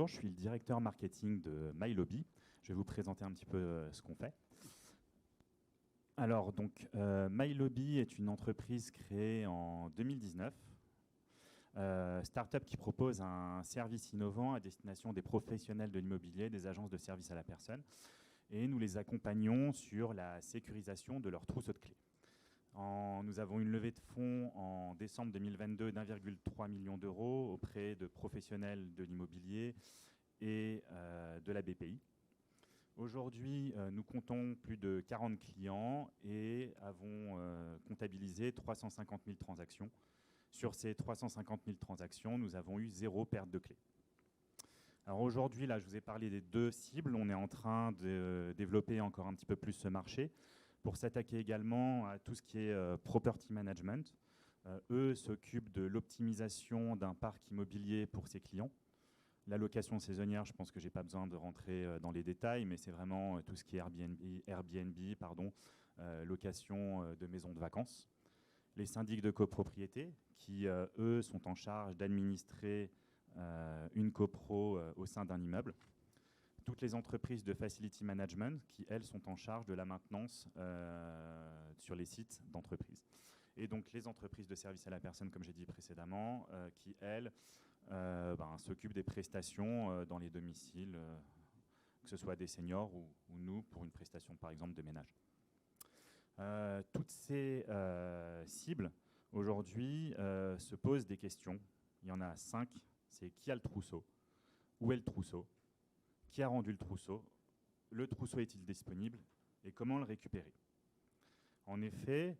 bonjour, je suis le directeur marketing de MyLobby. Je vais vous présenter un petit peu ce qu'on fait. Alors, donc, MyLobby est une entreprise créée en 2019. Start-up qui propose un service innovant à destination des professionnels de l'immobilier, des agences de services à la personne. Et nous les accompagnons sur la sécurisation de leur trousseau de clés. Nous avons une levée de fonds en décembre 2022 d'1,3 million d'euros auprès de professionnels de l'immobilier et de la BPI. Aujourd'hui, nous comptons plus de 40 clients et avons comptabilisé 350 000 transactions. Sur ces 350 000 transactions, nous avons eu 0 perte de clés. Alors aujourd'hui, là, je vous ai parlé des 2 cibles. On est en train de développer encore un petit peu plus ce marché pour s'attaquer également à tout ce qui est property management. Eux s'occupent de l'optimisation d'un parc immobilier pour ses clients. La location saisonnière, je pense que je n'ai pas besoin de rentrer dans les détails, mais c'est vraiment tout ce qui est Airbnb, location de maisons de vacances. Les syndics de copropriété qui, eux, sont en charge d'administrer une copro au sein d'un immeuble. Toutes les entreprises de facility management qui, elles, sont en charge de la maintenance sur les sites d'entreprise. Et donc les entreprises de services à la personne, comme j'ai dit précédemment, qui, elles, s'occupent des prestations dans les domiciles, que ce soit des seniors ou nous, pour une prestation, par exemple, de ménage. Toutes ces cibles, aujourd'hui, se posent des questions. Il y en a 5. C'est qui a le trousseau? Où est le trousseau? Qui a rendu le trousseau? Le trousseau est-il disponible? Et comment le récupérer? En effet,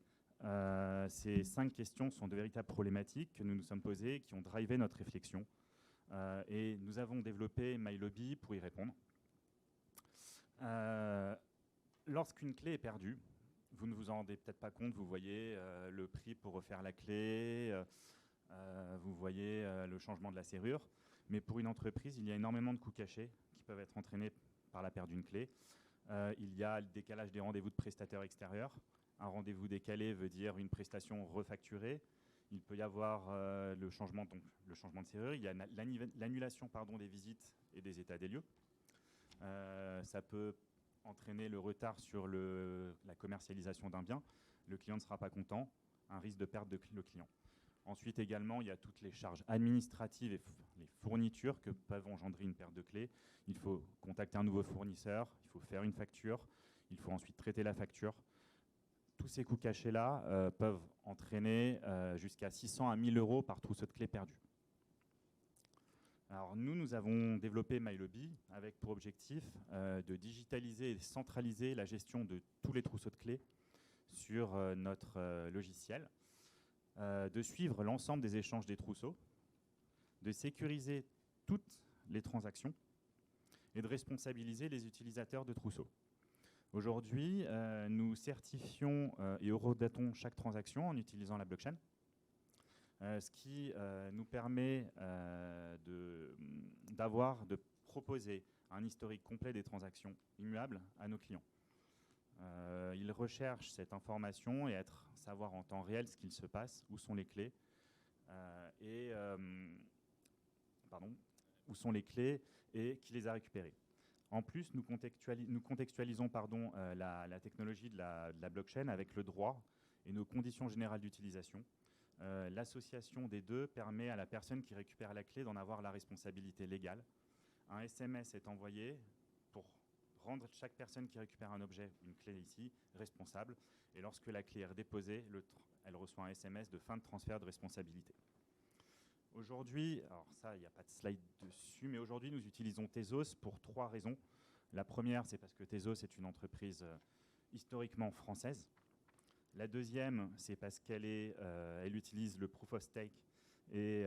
ces 5 questions sont de véritables problématiques que nous nous sommes posées, qui ont drivé notre réflexion. Et nous avons développé MyLobby pour y répondre. Lorsqu'une clé est perdue, vous ne vous en rendez peut-être pas compte, vous voyez le prix pour refaire la clé, vous voyez le changement de la serrure. Mais pour une entreprise, il y a énormément de coûts cachés qui peuvent être entraînés par la perte d'une clé. Il y a le décalage des rendez-vous de prestataires extérieurs. Un rendez-vous décalé veut dire une prestation refacturée. Il peut y avoir le changement de serrure. Il y a l'annulation des visites et des états des lieux. Ça peut entraîner le retard sur la commercialisation d'un bien. Le client ne sera pas content. Un risque de perte de le client. Ensuite également, il y a toutes les charges administratives et les fournitures que peuvent engendrer une perte de clé. Il faut contacter un nouveau fournisseur, il faut faire une facture, il faut ensuite traiter la facture. Tous ces coûts cachés-là peuvent entraîner jusqu'à 600 à 1000 euros par trousseau de clés perdu. Alors nous avons développé MyLobby avec pour objectif de digitaliser et centraliser la gestion de tous les trousseaux de clés sur notre logiciel. De suivre l'ensemble des échanges des trousseaux, de sécuriser toutes les transactions et de responsabiliser les utilisateurs de trousseaux. Aujourd'hui, nous certifions et horodatons chaque transaction en utilisant la blockchain, ce qui nous permet de proposer un historique complet des transactions immuables à nos clients. Ils recherchent cette information et savoir en temps réel ce qu'il se passe, où sont les clés où sont les clés et qui les a récupérées. En plus, nous contextualisons la technologie de la blockchain avec le droit et nos conditions générales d'utilisation. L'association des deux permet à la personne qui récupère la clé d'en avoir la responsabilité légale. Un SMS est envoyé pour rendre chaque personne qui récupère un objet, une clé ici, responsable. Et lorsque la clé est redéposée, elle reçoit un SMS de fin de transfert de responsabilité. Aujourd'hui, alors ça, il n'y a pas de slide dessus, mais aujourd'hui, nous utilisons Tezos pour 3 raisons. La première, c'est parce que Tezos est une entreprise historiquement française. La deuxième, c'est parce elle utilise le Proof of Stake et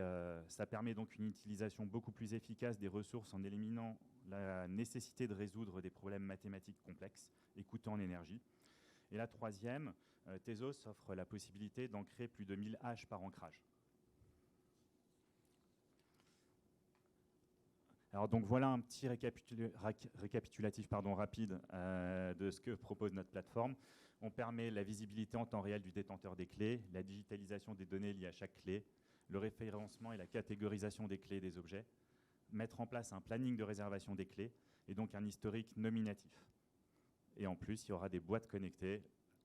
ça permet donc une utilisation beaucoup plus efficace des ressources en éliminant la nécessité de résoudre des problèmes mathématiques complexes et coûteux en énergie. Et la troisième, Tezos offre la possibilité d'ancrer plus de 1000 hash par ancrage. Alors donc voilà un petit récapitulatif rapide de ce que propose notre plateforme. On permet la visibilité en temps réel du détenteur des clés, la digitalisation des données liées à chaque clé, le référencement et la catégorisation des clés et des objets, mettre en place un planning de réservation des clés et donc un historique nominatif. Et en plus, il y aura des boîtes connectées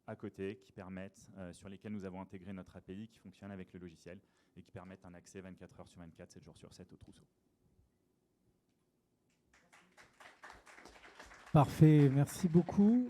à côté qui permettent, sur lesquelles nous avons intégré notre API qui fonctionne avec le logiciel et qui permettent un accès 24 heures sur 24, 7 jours sur 7 au trousseau. Parfait, merci beaucoup.